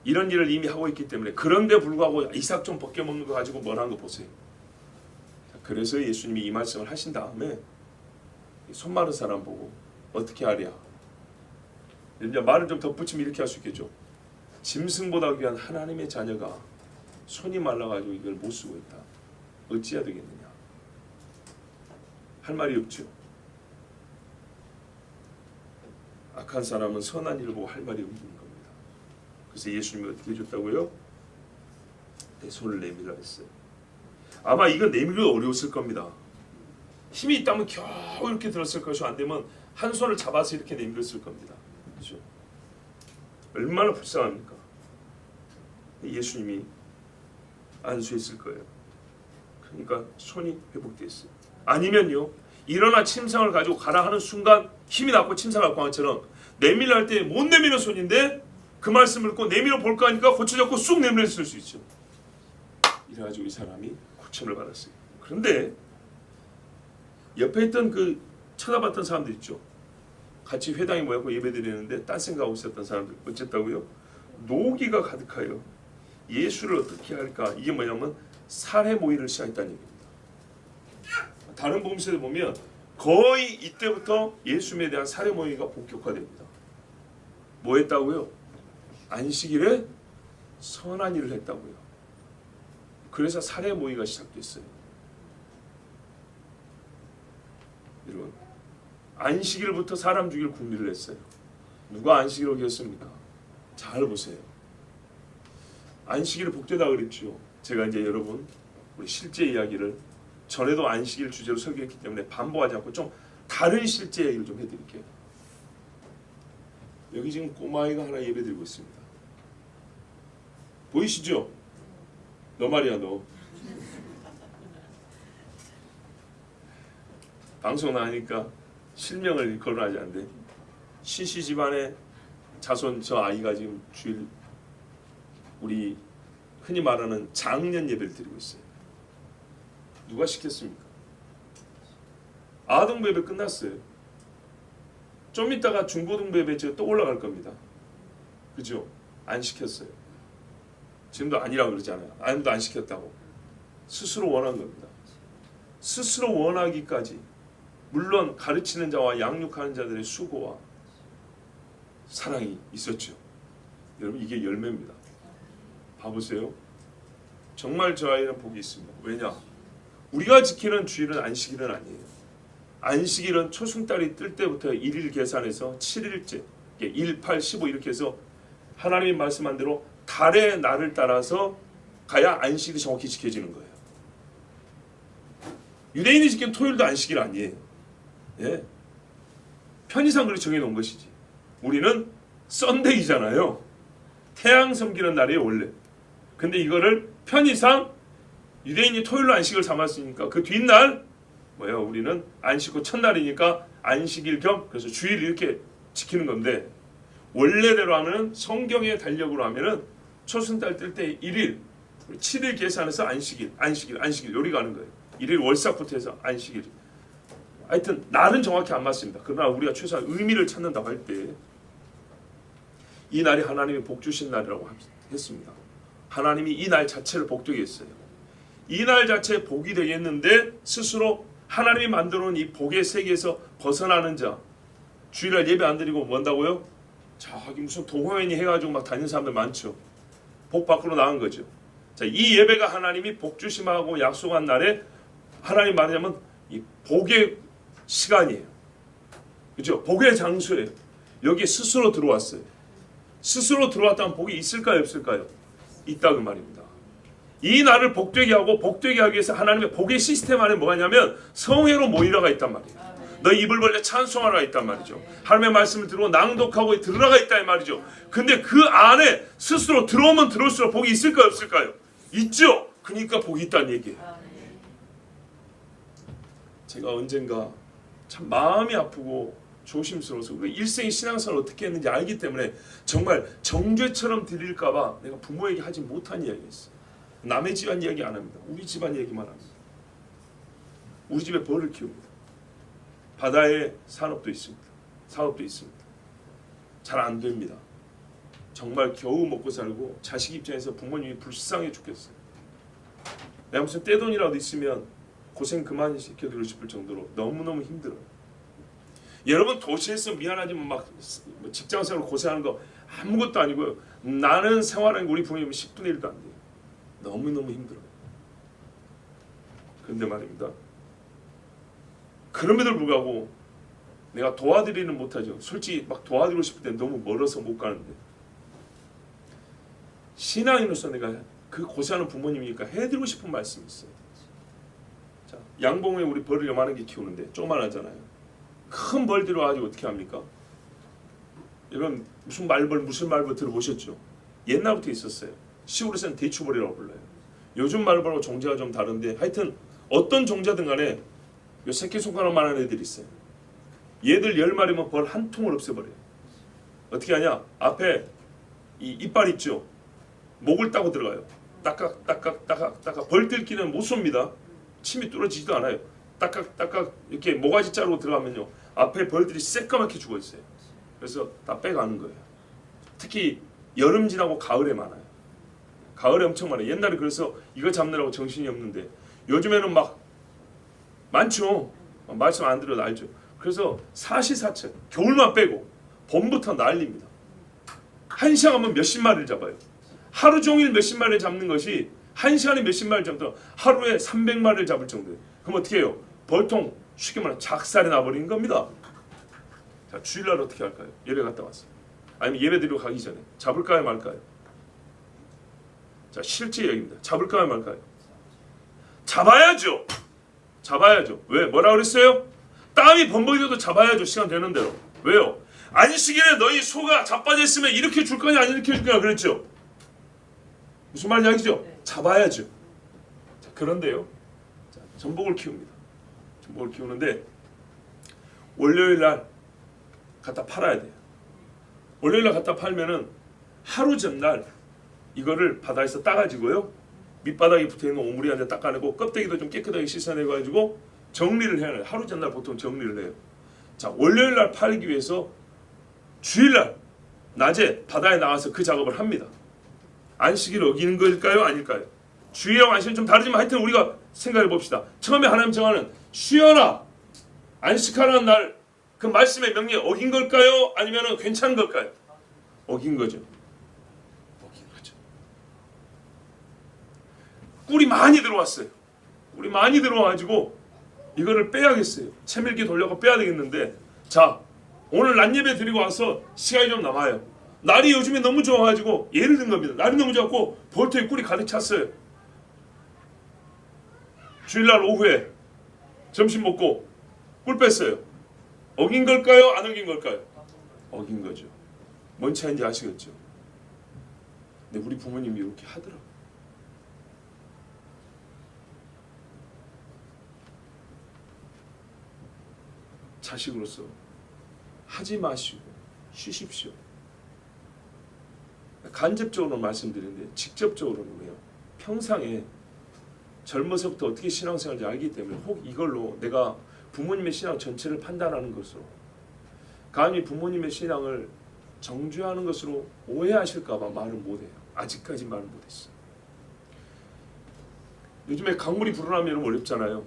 이런 일을 이미 하고 있기 때문에 그런데 불구하고 이삭 좀 벗겨먹는 거 가지고 뭘 한 거 보세요. 그래서 예수님이 이 말씀을 하신 다음에 손 마른 사람 보고 어떻게 하랴. 이제 말을 좀 덧붙이면 이렇게 할 수 있겠죠. 짐승보다 귀한 하나님의 자녀가 손이 말라가지고 이걸 못 쓰고 있다. 어찌해야 되겠느냐. 할 말이 없죠. 악한 사람은 선한 일을 보고 할 말이 없는 겁니다. 그래서 예수님이 어떻게 해줬다고요? 내 손을 내밀라 했어요. 아마 이거 내밀기도 어려웠을 겁니다. 힘이 있다면 겨우 이렇게 들었을 것이고 안 되면 한 손을 잡아서 이렇게 내밀었을 겁니다. 그렇죠? 얼마나 불쌍합니까? 예수님이 안수했을 거예요. 그러니까 손이 회복됐어요. 아니면요, 일어나 침상을 가지고 가라 하는 순간 힘이 났고 침상을 갖고 한 것처럼 내밀라 할 때 못 내미는 손인데 그 말씀을 듣고 내밀어 볼까 하니까 고쳐졌고 쑥 내밀었을 수 있죠. 이래가지고 이 사람이 고침을 받았어요. 그런데 옆에 있던 그 쳐다봤던 사람들 있죠. 같이 회당에 모였고 예배드리는데 딴 생각하고 있었던 사람들 어쨌다고요? 노기가 가득하여 예수를 어떻게 할까? 이게 뭐냐면 살해 모의를 시작했다는 얘기입니다. 다른 복음서에 보면 거의 이때부터 예수님에 대한 살해 모의가 본격화됩니다. 뭐 했다고요? 안식일에 선한 일을 했다고요. 그래서 살해 모의가 시작됐어요. 여러분, 안식일부터 사람 죽일 궁리를 했어요. 누가 안식일을 어겼습니까? 잘 보세요. 안식일을 복되다 그랬죠. 제가 이제 여러분 우리 실제 이야기를 전에도 안식일 주제로 설교했기 때문에 반복하지 않고 좀 다른 실제 얘기를 좀 해드릴게요. 여기 지금 꼬마아이가 하나 예배드리고 있습니다. 보이시죠? 너 말이야 너. 방송 나가니까 실명을 거론하지 않는데 신씨 집안의 자손 저 아이가 지금 주일 우리 흔히 말하는 장년 예배를 드리고 있어요. 누가 시켰습니까? 아동 예배 끝났어요. 좀 이따가 중고등 예배 제가 또 올라갈 겁니다. 그죠? 안 시켰어요. 지금도 아니라고 그러잖아요. 아무도 안 시켰다고. 스스로 원한 겁니다. 스스로 원하기까지 물론 가르치는 자와 양육하는 자들의 수고와 사랑이 있었죠. 여러분 이게 열매입니다. 봐보세요. 정말 저 아이는 복이 있습니다. 왜냐? 우리가 지키는 주일은 안식일은 아니에요. 안식일은 초승달이 뜰 때부터 1일 계산해서 7일째 1, 8, 15 이렇게 해서 하나님이 말씀한 대로 달의 날을 따라서 가야 안식일이 정확히 지켜지는 거예요. 유대인이 지키는 토요일도 안식일 아니에요. 예. 편의상 그렇게 정해놓은 것이지. 우리는 썬데이잖아요. 태양 섬기는 날이에요 원래. 근데 이거를 편의상 유대인이 토요일로 안식을 삼았으니까 그 뒷날 뭐예요? 우리는 안식 후 첫날이니까 안식일 겸 그래서 주일 이렇게 지키는 건데 원래대로 하면 성경의 달력으로 하면은 초승달 뜰 때 1일 7일 계산해서 안식일 요리 가는 거예요. 1일 월삭부터 해서 안식일. 하여튼 날은 정확히 안 맞습니다. 그러나 우리가 최소한 의미를 찾는다고 할 때 이 날이 하나님이 복 주신 날이라고 했습니다. 하나님이 이 날 자체를 복되게 했어요. 이 날 자체에 복이 되겠는데 스스로 하나님이 만들어 놓은 이 복의 세계에서 벗어나는 자, 주일날 예배 안 드리고 뭔다고요? 저기 무슨 동호회니 해가지고 막 다니는 사람들 많죠. 복 밖으로 나간 거죠. 자, 이 예배가 하나님이 복 주심하고 약속한 날에 하나님 말하자면 이 복의 시간이에요. 그렇죠? 복의 장소예요. 여기 스스로 들어왔어요. 스스로 들어왔다면 복이 있을까요, 없을까요? 있다 그 말입니다. 이 날을 복되게 하고 복되게 하기 위해서 하나님의 복의 시스템 안에 뭐가 있냐면 성회로 모이라가 있단 말이에요. 너 입을 벌려 찬송하라가 있단 말이죠. 하나님의 말씀을 들고 낭독하고 들으라가 있다 이 말이죠. 근데 그 안에 스스로 들어오면 들어올수록 복이 있을까요, 없을까요? 있죠. 그러니까 복이 있다는 얘기예요. 제가 언젠가 참 마음이 아프고 조심스러워서 우리 일생의 신앙생활을 어떻게 했는지 알기 때문에 정말 정죄처럼 드릴까봐 내가 부모에게 하지 못한 이야기였어요. 남의 집안 이야기 안 합니다. 우리 집안 얘기만 합니다. 우리 집에 벌을 키웁니다. 바다에 산업도 있습니다. 사업도 있습니다. 잘 안 됩니다. 정말 겨우 먹고 살고 자식 입장에서 부모님이 불쌍해 죽겠어요. 내가 무슨 떼돈이라도 있으면 고생 그만 시켜드리고 싶을 정도로 너무너무 힘들어요. 여러분 도시에서 미안하지만 막 직장생활 고생하는 거 아무것도 아니고요. 나는 생활하는 우리 부모님은 10분의 1도 안 돼요. 너무너무 힘들어요. 그런데 말입니다. 그럼에도 불구하고 내가 도와드리는 못하죠. 솔직히 막 도와드리고 싶을 때 너무 멀어서 못 가는데 신앙인으로서 내가 그 고생하는 부모님이니까 해드리고 싶은 말씀이 있어요. 자, 양봉에 우리 벌을 요만한 게 키우는데 조그만하잖아요. 큰 벌 들어가지고 어떻게 합니까? 이런 무슨 말벌 들어보셨죠? 옛날부터 있었어요. 시골에서는 대추벌이라고 불러요. 요즘 말벌하고 종자가 좀 다른데 하여튼 어떤 종자든 간에 요 새끼손가락만한 애들이 있어요. 얘들 10마리면 벌 한 통을 없애버려요. 어떻게 하냐? 앞에 이 이빨 있죠? 목을 따고 들어가요. 딱딱 벌 뜯기는 못 쏩니다. 침이 뚫어지지도 않아요. 딱딱 이렇게 모가지 자르고 들어가면요. 앞에 벌들이 새까맣게 죽어 있어요. 그래서 다 빼가는 거예요. 특히 여름 지나고 가을에 많아요. 가을에 엄청 많아요. 옛날에 그래서 이거 잡느라고 정신이 없는데 요즘에는 막 많죠. 말씀 안 드려도 알죠. 그래서 사시사철 겨울만 빼고 봄부터 난립니다. 1시간 하면 몇십 마리를 잡아요. 하루 종일 몇십 마리를 잡는 것이 1시간에 몇십 마리를 잡더라 하루에 300마리를 잡을 정도예요. 그럼 어떻게 해요? 벌통 쉽게 말하면 작살이 나버리는 겁니다. 자, 주일날 어떻게 할까요? 예배 갔다 왔어요. 아니면 예배 드리러 가기 전에 잡을까요 말까요? 자, 실제 얘기입니다. 잡을까요 말까요? 잡아야죠. 잡아야죠. 왜? 뭐라 그랬어요? 땀이 범벅이라도 잡아야죠. 시간 되는 대로. 왜요? 안식일에 너희 소가 자빠져 있으면 이렇게 줄 거냐 안 이렇게 줄 거냐 그랬죠. 무슨 말인지 알겠죠? 잡아야죠. 자, 그런데요. 자, 전복을 키웁니다. 전복을 키우는데 월요일 날 갖다 팔아야 돼요. 월요일 날 갖다 팔면은 하루 전날 이거를 바다에서 따가지고요. 밑바닥에 붙어있는 오므리 한 대 닦아내고 껍데기도 좀 깨끗하게 씻어내가지고 정리를 해야 해요. 하루 전날 보통 정리를 해요. 자, 월요일 날 팔기 위해서 주일 날 낮에 바다에 나가서 그 작업을 합니다. 안식일 어기는 걸까요? 아닐까요? 주일하고 안식일 좀 다르지만 하여튼 우리가 생각해 봅시다. 처음에 하나님 정하는 쉬어라 안식하라는 날 그 말씀의 명령에 어긴 걸까요? 아니면 괜찮은 걸까요? 어긴 거죠. 어긴 거죠. 꿀이 많이 들어왔어요. 꿀이 많이 들어와가지고 이거를 빼야겠어요. 채밀기 돌려서 빼야 되겠는데, 자, 오늘 낮 예배 드리고 와서 시간이 좀 남아요. 날이 요즘에 너무 좋아가지고 예를 든 겁니다. 날이 너무 좋았고 볼트에 꿀이 가득 찼어요. 주일날 오후에 점심 먹고 꿀 뺐어요. 어긴 걸까요? 안 어긴 걸까요? 어긴 거죠. 뭔 차이인지 아시겠죠? 근데 우리 부모님이 이렇게 하더라고요. 자식으로서 하지 마시고 쉬십시오. 간접적으로 말씀드리는데 직접적으로는요. 평상에 젊어서부터 어떻게 신앙생활을 알기 때문에 혹 이걸로 내가 부모님의 신앙 전체를 판단하는 것으로 감히 부모님의 신앙을 정죄하는 것으로 오해하실까 봐 말을 못해요. 아직까지 말을 못했어요. 요즘에 강물이 불어나면 어렵잖아요.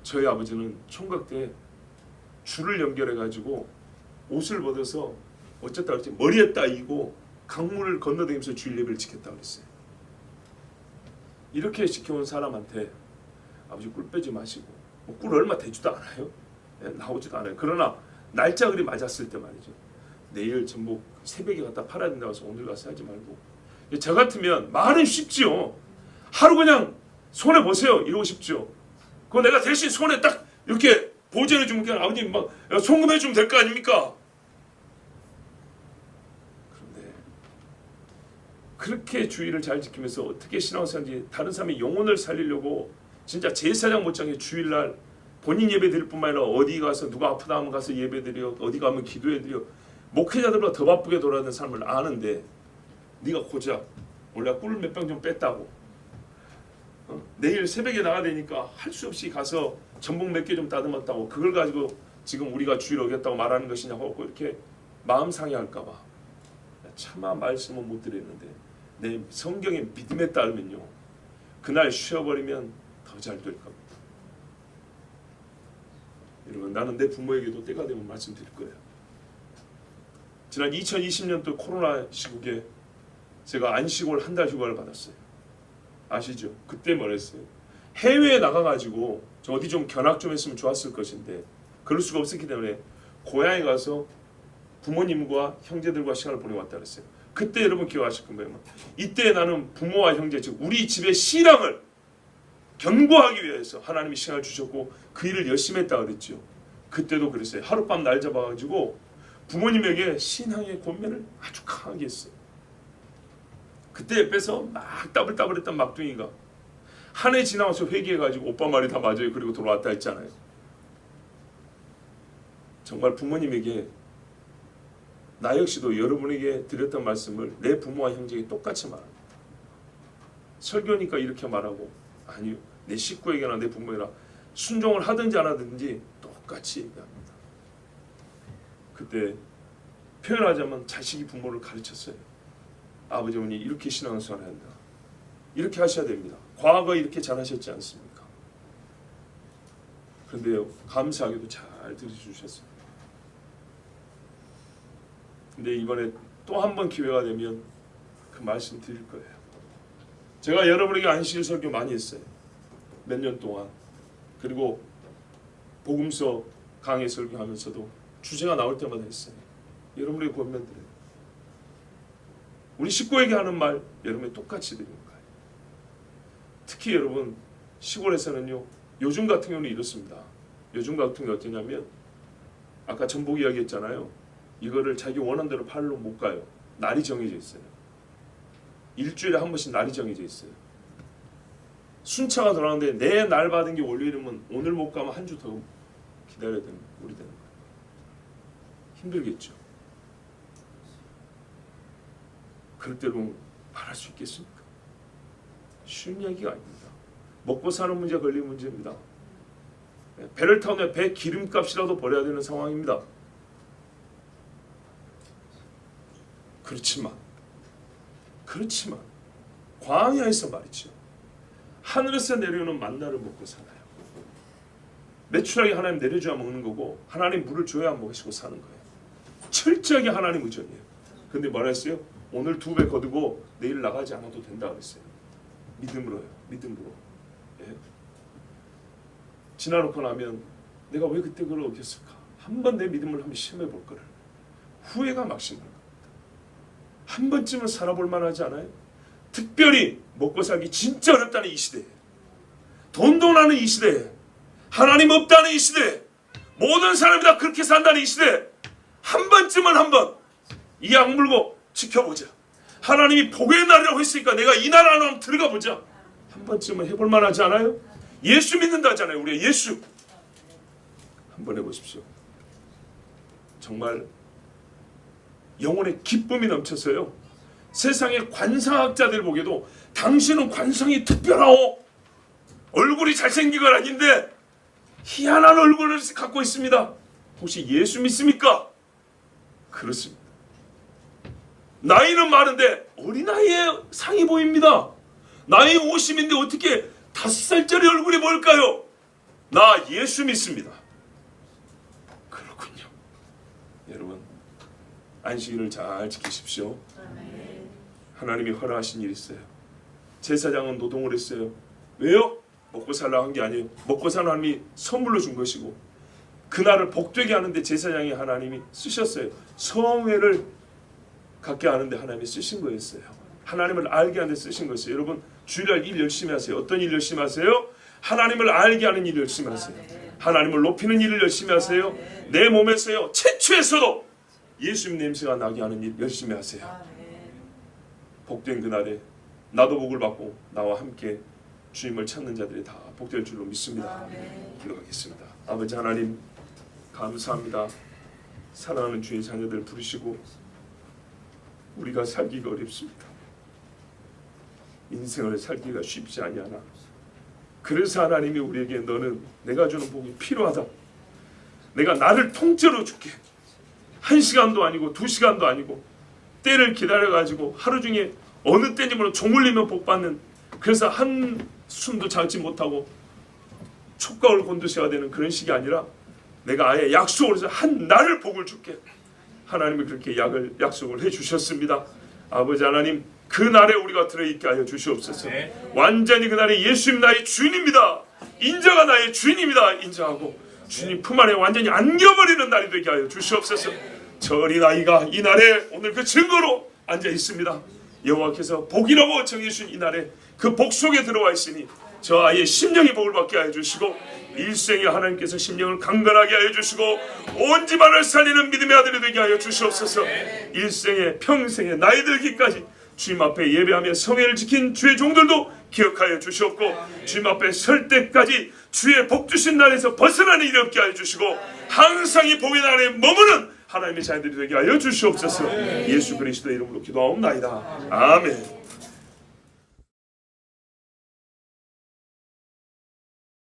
저희 아버지는 총각 때 줄을 연결해가지고 옷을 벗어서 어쨌다 그랬지 머리에 따이고 강물을 건너다니면서 주일 예배를 지켰다고 그랬어요. 이렇게 지켜온 사람한테 아버지 꿀 빼지 마시고 꿀 얼마 되지도 않아요. 나오지도 않아요. 그러나 날짜그리 맞았을 때 말이죠. 내일 전복 새벽에 갖다 팔아야 된다고 해서 오늘 가서 하지 말고 저 같으면 말은 쉽지요. 하루 그냥 손에 보세요. 이러고 싶죠. 그거 내가 대신 손에 딱 이렇게 보전해 주면 그냥 아버님 막 송금해 주면 될 거 아닙니까? 그런데 그렇게 주의를 잘 지키면서 어떻게 신앙생활인지 다른 사람의 영혼을 살리려고 진짜 제사장 못지않게 주일날 본인 예배 드릴 뿐만 아니라 어디 가서 누가 아프다 하면 가서 예배 드려 어디 가면 기도해 드려 목회자들보다 더 바쁘게 돌아다니는 사람을 아는데 네가 고작 원래 꿀 몇 병 좀 뺐다고 내일 새벽에 나가야 되니까 할 수 없이 가서 전복 몇 개 좀 따듬었다고 그걸 가지고 지금 우리가 주의를 어겼다고 말하는 것이냐고 이렇게 마음 상해할까 봐 차마 말씀은 못 드렸는데 내 성경의 믿음에 따르면요 그날 쉬어버리면 더 잘 될 겁니다. 여러분 나는 내 부모에게도 때가 되면 말씀드릴 거예요. 지난 2020년도 코로나 시국에 제가 안식월 한 달 휴가를 받았어요. 아시죠? 그때 뭐랬어요? 해외에 나가가지고 저 어디 좀 견학 좀 했으면 좋았을 것인데 그럴 수가 없었기 때문에 고향에 가서 부모님과 형제들과 시간을 보내고 왔다 그랬어요. 그때 여러분 기억하실 거예요. 이때 나는 부모와 형제 즉 우리 집의 신앙을 견고하기 위해서 하나님이 시간을 주셨고 그 일을 열심히 했다 그랬죠. 그때도 그랬어요. 하룻밤 날 잡아가지고 부모님에게 신앙의 권면을 아주 강하게 했어요. 그때 옆에서 막 따블따블했던 막둥이가 한 해 지나와서 회개해가지고 오빠 말이 다 맞아요. 그리고 돌아왔다 했잖아요. 정말 부모님에게 나 역시도 여러분에게 드렸던 말씀을 내 부모와 형제에게 똑같이 말합니다. 설교니까 이렇게 말하고 아니요. 내 식구에게나 내 부모에게나 순종을 하든지 안 하든지 똑같이 얘기합니다. 그때 표현하자면 자식이 부모를 가르쳤어요. 아버지 어머니 이렇게 신앙생활 해야 한다. 이렇게 하셔야 됩니다. 과거에 이렇게 잘하셨지 않습니까? 그런데 감사하게도 잘 들어주셨어요. 근데 이번에 또 한 번 기회가 되면 그 말씀 드릴 거예요. 제가 여러분에게 안식일 설교 많이 했어요. 몇 년 동안. 그리고 복음서 강의 설교하면서도 주제가 나올 때마다 했어요. 여러분에게 권면 드려요. 우리 식구에게 하는 말 여러분이 똑같이 드리는 거예요. 특히 여러분 시골에서는요. 요즘 같은 경우는 이렇습니다. 요즘 같은 게 어떠냐면 아까 전복 이야기 했잖아요. 이거를 자기 원하는 대로 팔로 못 가요. 날이 정해져 있어요. 일주일에 한 번씩 날이 정해져 있어요. 순차가 돌아가는데 내 날 받은 게 월요일이면 오늘 못 가면 한 주 더 기다려야 되는 우리 되는 거예요. 힘들겠죠. 그럴 때로 말할 수 있겠습니까? 쉬운 이야기가 아닙니다. 먹고 사는 문제 걸린 문제입니다. 배를 타면 배 기름값이라도 벌어야 되는 상황입니다. 그렇지만 광야에서 말이죠. 하늘에서 내려오는 만나를 먹고 살아요. 매출하게 하나님 내려줘야 먹는 거고 하나님 물을 줘야 먹으시고 사는 거예요. 철저하게 하나님 의존이에요. 근데 뭐라 했어요? 오늘 2배 거두고 내일 나가지 않아도 된다 그랬어요. 믿음으로요. 믿음으로. 예. 지나놓고 나면 내가 왜 그때 그걸 어겼을까? 한번 내 믿음을 한번 시험해 볼 거를. 후회가 막심한 겁니다. 한 번쯤은 살아볼 만하지 않아요? 특별히 먹고 살기 진짜 어렵다는 이 시대에, 돈도 나는 이 시대에, 하나님 없다는 이 시대에, 모든 사람이 다 그렇게 산다는 이 시대에 한 번쯤은 한번 이 악물고 지켜보자. 하나님이 복의 날이라고 했으니까 내가 이 날 안에 한번 들어가 보자. 한 번쯤은 해볼 만하지 않아요? 예수 믿는다잖아요. 우리 예수 한번 해보십시오. 정말 영혼의 기쁨이 넘쳐서요, 세상의 관상학자들 보기에도 당신은 관상이 특별하오, 얼굴이 잘생긴 건 아닌데 희한한 얼굴을 갖고 있습니다. 혹시 예수 믿습니까? 그렇습니다. 나이는 많은데 어린아이의 상이 보입니다. 나이 50인데 어떻게 5살짜리 얼굴이 뭘까요? 나 예수 믿습니다. 그렇군요. 여러분, 안식일을 잘 지키십시오. 하나님이 허락하신 일이 있어요. 제사장은 노동을 했어요. 왜요? 먹고 살라고 한 게 아니에요. 먹고 사는 하나님이 선물로 준 것이고, 그날을 복되게 하는데 제사장이 하나님이 쓰셨어요. 성회를 갖게 하는데 하나님이 쓰신 거였어요. 하나님을 알게 하는데 쓰신 것이에요. 여러분, 주일날 일 열심히 하세요. 어떤 일 열심히 하세요? 하나님을 알게 하는 일 열심히 하세요. 하나님을 높이는 일을 열심히 하세요. 내 몸에서요, 최초에서도 예수님 냄새가 나게 하는 일 열심히 하세요. 복된 그날에 나도 복을 받고 나와 함께 주님을 찾는 자들이 다 복될 줄로 믿습니다. 기도하겠습니다. 아버지 하나님, 감사합니다. 사랑하는 주의 자녀들 부르시고 우리가 살기가 어렵습니다. 인생을 살기가 쉽지 아니하나, 그래서 하나님이 우리에게 너는 내가 주는 복이 필요하다, 내가 나를 통째로 줄게, 1시간도 아니고 2시간도 아니고 때를 기다려가지고 하루 중에 어느 때인지 모르는 종 울리면 복 받는, 그래서 한 숨도 참지 못하고 촉각을 곤두세워야 되는 그런 식이 아니라 내가 아예 약속을 해서 한 날을 복을 줄게. 하나님이 그렇게 약속을 해주셨습니다. 아버지 하나님, 그 날에 우리가 들어있게 하여 주시옵소서. 완전히 그 날에 예수님 나의 주인입니다, 인자가 나의 주인입니다 인자하고 주님 품 안에 완전히 안겨버리는 날이 되게 하여 주시옵소서. 저 어린아이가 이 날에 오늘 그 증거로 앉아 있습니다. 여호와께서 복이라고 정해주신 이 날에 그 복 속에 들어와 있으니 저 아이의 심령이 복을 받게 하여 주시고, 일생에 하나님께서 심령을 강건하게 하여 주시고 온 집안을 살리는 믿음의 아들이 되게 하여 주시옵소서. 일생에 평생에 나이 들기까지 주님 앞에 예배하며 성회를 지킨 주의 종들도 기억하여 주시옵고, 주님 앞에 설 때까지 주의 복 주신 날에서 벗어나는 일이 없게 하여 주시고, 항상 이 복의 날에 머무는 하나님의 자녀들이 되게 하여 주시옵소서. 예수 그리스도의 이름으로 기도하옵나이다. 아멘.